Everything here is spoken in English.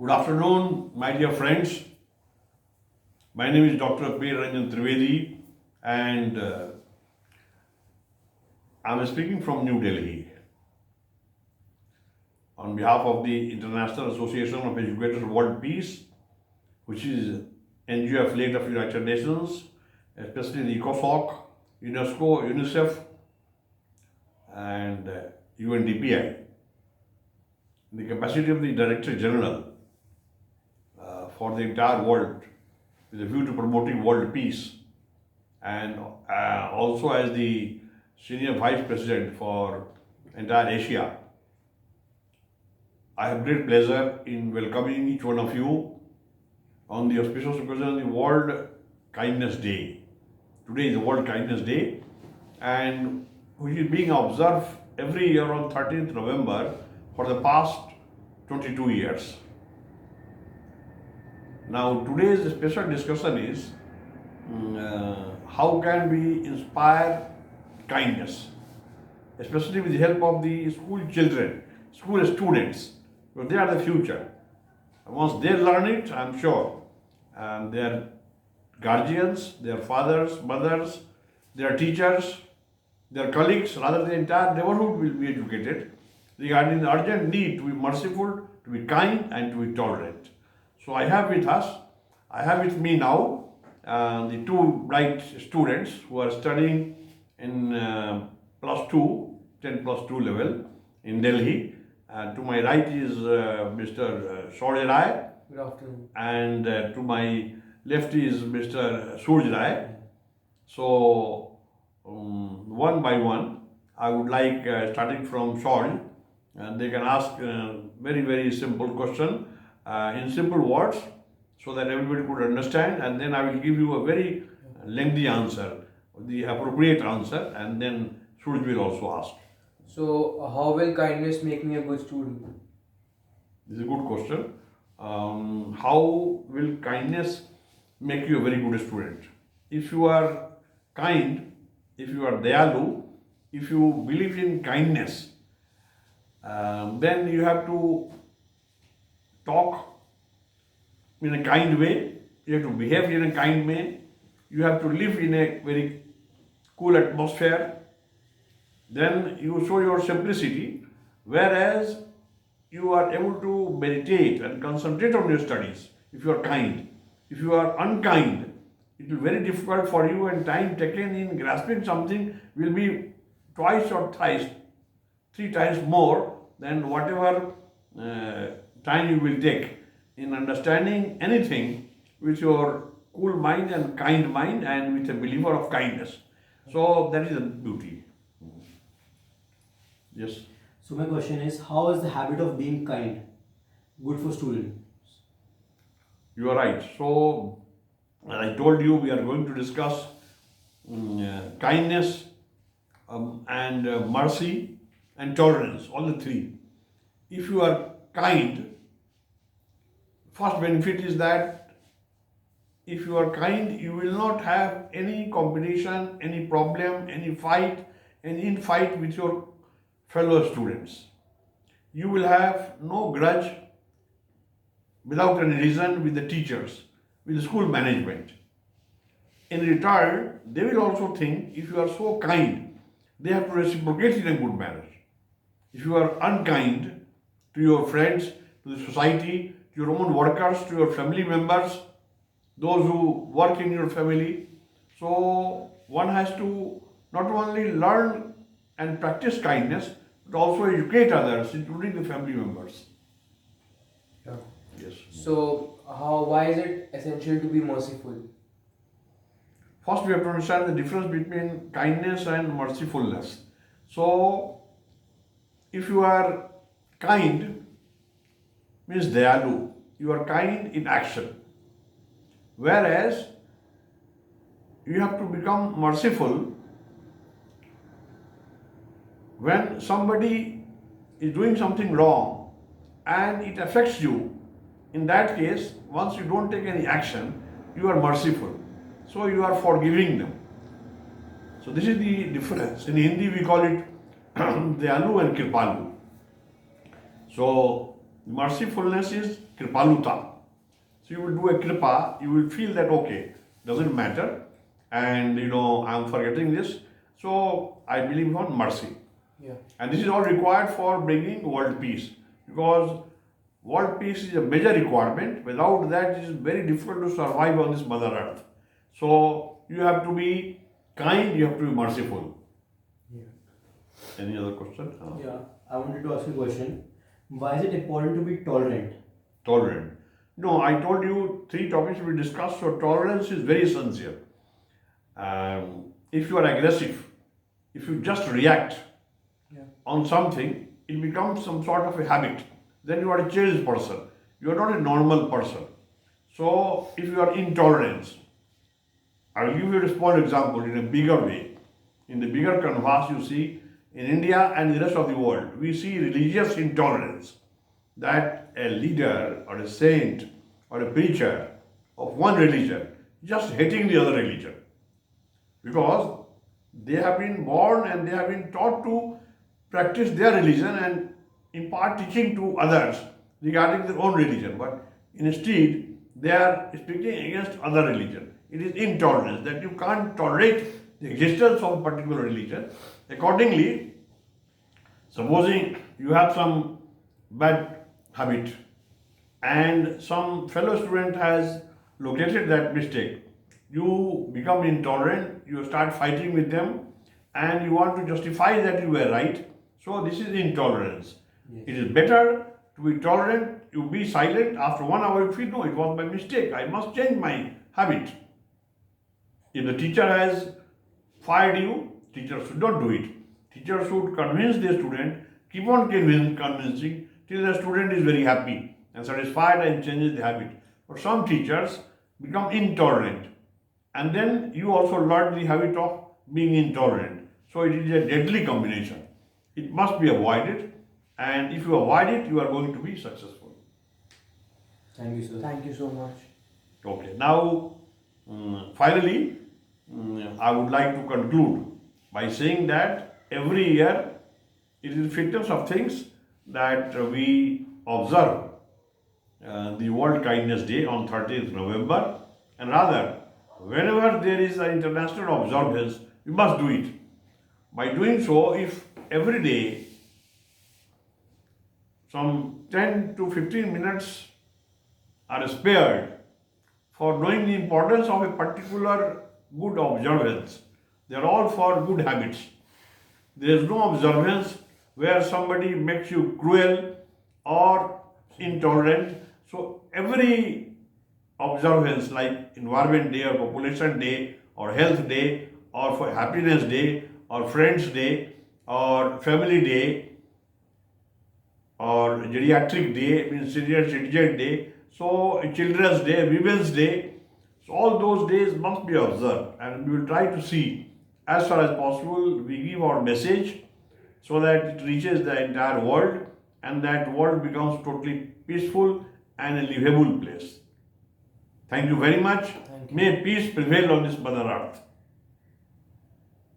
Good afternoon, my dear friends. My name is Dr. Priyaranjan Trivedi, and I'm speaking from New Delhi on behalf of the International Association of Educators World Peace, which is NGO affiliate of United Nations, especially the ECOSOC, UNESCO, UNICEF, and UNDPI. In the capacity of the Director General for the entire world with a view to promoting world peace, and also as the Senior Vice President for entire Asia. I have great pleasure in welcoming each one of you on the auspicious occasion of the World Kindness Day. Today is the World Kindness Day, and which is being observed every year on 13th November for the past 22 years. Now, today's special discussion is how can we inspire kindness, especially with the help of the school children, school students, because they are the future. Once they learn it, I'm sure, and their guardians, their fathers, mothers, their teachers, their colleagues, rather the entire neighborhood will be educated regarding the urgent need to be merciful, to be kind, and to be tolerant. So I have with me now the two bright students who are studying in +2, 10+2 level in Delhi. To my right is Mr. Shaurya Rai. Good afternoon. And to my left is Mr. Surj Rai. So one by one, I would like starting from Shaurya, and they can ask very, very simple question in simple words so that everybody could understand, and then I will give you a very lengthy answer, the appropriate answer, and then Surj will also ask. So, how will kindness make me a good student? This is a good question. How will kindness make you a very good student? If you are kind, if you are dayalu, if you believe in kindness, then you have to talk in a kind way, you have to behave in a kind way, you have to live in a very cool atmosphere, then you show your simplicity, whereas you are able to meditate and concentrate on your studies if you are kind. If you are unkind, it will be very difficult for you, and time taken in grasping something will be twice or thrice, 3 times more than whatever time you will take in understanding anything with your cool mind and kind mind and with a believer of kindness. So that is the beauty. Yes. So my question is, how is the habit of being kind good for students? You are right. So, I told you we are going to discuss kindness and mercy and tolerance, all the three. If you are kind, first benefit is that if you are kind, you will not have any competition, any problem, any fight, any infight with your fellow students. You will have no grudge without any reason with the teachers, with the school management. In return, they will also think if you are so kind, they have to reciprocate in a good manner. If you are unkind to your friends, to the society, to your own workers, to your family members, those who work in your family, so one has to not only learn and practice kindness, but also educate others, including the family members. Yeah. Yes. So, why is it essential to be merciful? First, we have to understand the difference between kindness and mercifulness. So, if you are kind, means dayalu, you are kind in action. Whereas, you have to become merciful when somebody is doing something wrong and it affects you. In that case, once you don't take any action, you are merciful. So you are forgiving them. So this is the difference. In Hindi we call it Dayalu and Kripalu. So Mercifulness is kripaluta. So you will do a kripa, you will feel that okay, doesn't matter, and I'm forgetting this. So I believe on mercy. Yeah. And this is all required for bringing world peace, because world peace is a major requirement. Without that, it is very difficult to survive on this Mother Earth. So you have to be kind, you have to be merciful. Yeah. Any other question? Yeah, I wanted to ask you a question. Why is it important to be tolerant? Tolerant. No, I told you 3 topics we discussed, so tolerance is very essential. If you are aggressive, if you just react Yeah. on something, it becomes some sort of a habit. Then you are a changed person. You are not a normal person. So if you are intolerant, I will give you a small example in a bigger way. In the bigger canvas, you see, in India and the rest of the world, we see religious intolerance. That a leader or a saint or a preacher of one religion just hating the other religion, because they have been born and they have been taught to practice their religion and impart teaching to others regarding their own religion, but instead they are speaking against other religion. It is intolerance, that you can't tolerate the existence of a particular religion. Accordingly, supposing you have some bad habit and some fellow student has located that mistake, you become intolerant, you start fighting with them, and you want to justify that you were right. So this is intolerance. Yes. It is better to be tolerant. You be silent. After 1 hour you feel, no, it was my mistake, I must change my habit. If the teacher has fired you, teacher should not do it. Teacher should convince the student, keep on convincing till the student is very happy and satisfied and changes the habit. But some teachers become intolerant, and then you also learn the habit of being intolerant. So it is a deadly combination. It must be avoided, and if you avoid it, you are going to be successful. Thank you, sir. Thank you so much. Okay, now finally, I would like to conclude by saying that every year it is fitness of things that we observe the World Kindness Day on 30th November, and rather, whenever there is an international observance, we must do it. By doing so, if every day some 10 to 15 minutes are spared for knowing the importance of a particular good observance, they are all for good habits. There is no observance where somebody makes you cruel or intolerant. So every observance like Environment Day or Population Day or Health Day or for Happiness Day or Friends Day or Family Day or Geriatric Day, means Senior Citizen Day, so Children's Day, Women's Day, so all those days must be observed, and we will try to see as far as possible we give our message so that it reaches the entire world and that world becomes totally peaceful and a livable place. Thank you very much. Thank you. May peace prevail on this Mother Earth.